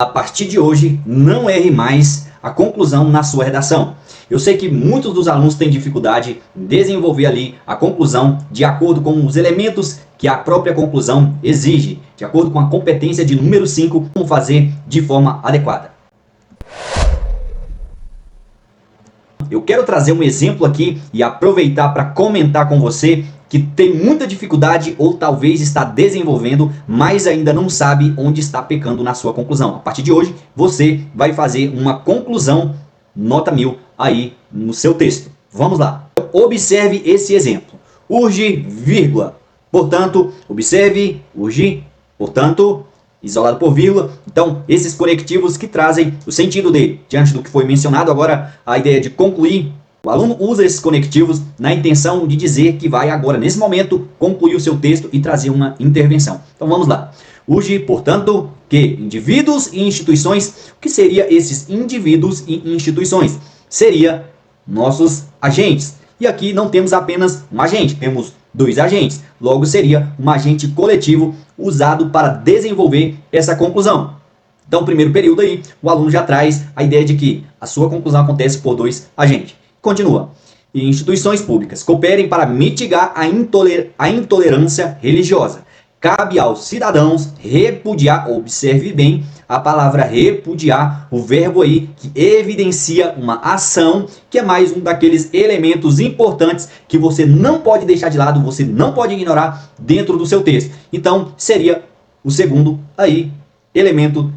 A partir de hoje, não erre mais a conclusão na sua redação. Eu sei que muitos dos alunos têm dificuldade em desenvolver ali a conclusão de acordo com os elementos que a própria conclusão exige, de acordo com a competência de número 5, como fazer de forma adequada. Eu quero trazer um exemplo aqui e aproveitar para comentar com você que tem muita dificuldade ou talvez está desenvolvendo, mas ainda não sabe onde está pecando na sua conclusão. A partir de hoje, você vai fazer uma conclusão nota 1000 aí no seu texto. Vamos lá. Observe esse exemplo. Urge, vírgula. Portanto, observe, urge, portanto, isolado por vírgula. Então, esses conectivos que trazem o sentido dele. Diante do que foi mencionado, agora a ideia de concluir. O aluno usa esses conectivos na intenção de dizer que vai agora, nesse momento, concluir o seu texto e trazer uma intervenção. Então vamos lá. Urge, portanto, que indivíduos e instituições, o que seria esses indivíduos e instituições? Seria nossos agentes. E aqui não temos apenas um agente, temos dois agentes. Logo seria um agente coletivo usado para desenvolver essa conclusão. Então, no primeiro período aí, o aluno já traz a ideia de que a sua conclusão acontece por dois agentes. Continua. Instituições públicas cooperem para mitigar a intolerância religiosa. Cabe aos cidadãos repudiar, observe bem a palavra repudiar, o verbo aí que evidencia uma ação, que é mais um daqueles elementos importantes que você não pode deixar de lado, você não pode ignorar dentro do seu texto. Então, seria o segundo aí elemento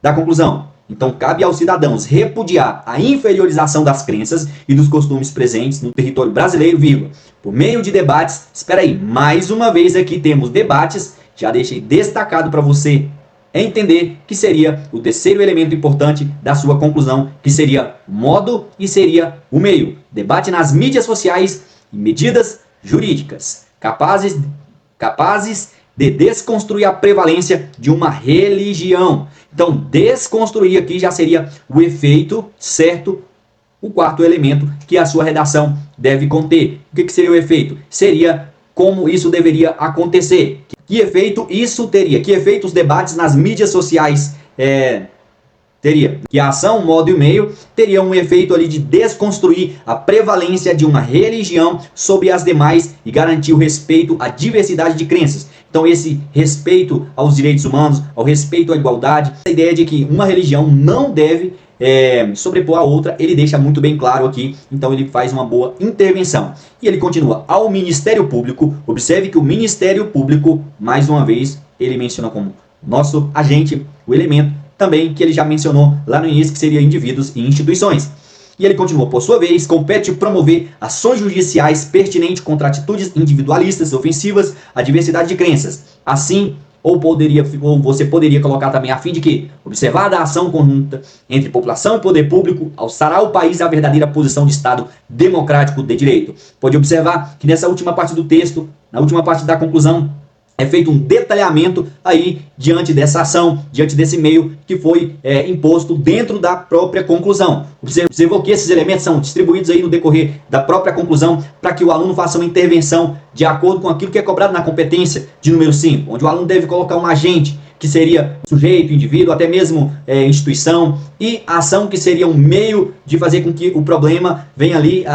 da conclusão. Então, cabe aos cidadãos repudiar a inferiorização das crenças e dos costumes presentes no território brasileiro, vírgula, por meio de debates. Espera aí, mais uma vez aqui temos debates, já deixei destacado para você entender que seria o terceiro elemento importante da sua conclusão, que seria o modo e seria o meio. Debate nas mídias sociais e medidas jurídicas, capazes de desconstruir a prevalência de uma religião. Então, desconstruir aqui já seria o efeito certo, o quarto elemento que a sua redação deve conter. O que seria o efeito? Seria como isso deveria acontecer. Que efeito isso teria? Que efeito os debates nas mídias sociais teria? Que a ação, modo e meio teria um efeito ali de desconstruir a prevalência de uma religião sobre as demais e garantir o respeito à diversidade de crenças. Então, esse respeito aos direitos humanos, ao respeito à igualdade, a ideia de que uma religião não deve sobrepor a outra, ele deixa muito bem claro aqui, então ele faz uma boa intervenção. E ele continua, ao Ministério Público, observe que o Ministério Público, mais uma vez, ele menciona como nosso agente, o elemento, também que ele já mencionou lá no início, que seria indivíduos e instituições. E ele continua, por sua vez, compete promover ações judiciais pertinentes contra atitudes individualistas, ofensivas à diversidade de crenças. Assim, ou você poderia colocar também a fim de que, observada a ação conjunta entre população e poder público, alçará o país à verdadeira posição de Estado democrático de direito. Pode observar que nessa última parte do texto, na última parte da conclusão, é feito um detalhamento aí diante dessa ação, diante desse meio que foi imposto dentro da própria conclusão. Observou que esses elementos são distribuídos aí no decorrer da própria conclusão para que o aluno faça uma intervenção de acordo com aquilo que é cobrado na competência de número 5, onde o aluno deve colocar um agente, que seria sujeito, indivíduo, até mesmo instituição, e a ação que seria um meio de fazer com que o problema venha ali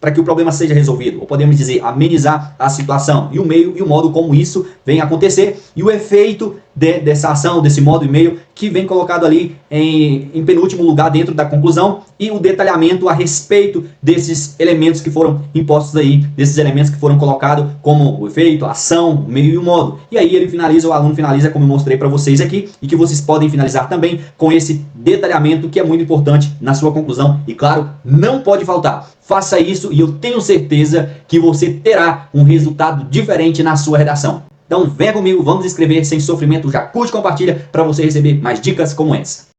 para que o problema seja resolvido, ou podemos dizer, amenizar a situação, e o meio e o modo como isso vem acontecer, e o efeito dessa ação, desse modo e meio, que vem colocado ali em penúltimo lugar dentro da conclusão, e o detalhamento a respeito desses elementos que foram impostos aí, desses elementos que foram colocados como o efeito, a ação, o meio e o modo. E aí ele finaliza, o aluno finaliza, como eu mostrei para vocês aqui, e que vocês podem finalizar também com esse detalhamento que é muito importante na sua conclusão, e claro, não pode faltar. Faça isso e eu tenho certeza que você terá um resultado diferente na sua redação. Então venha comigo, vamos escrever sem sofrimento, já curte e compartilha para você receber mais dicas como essa.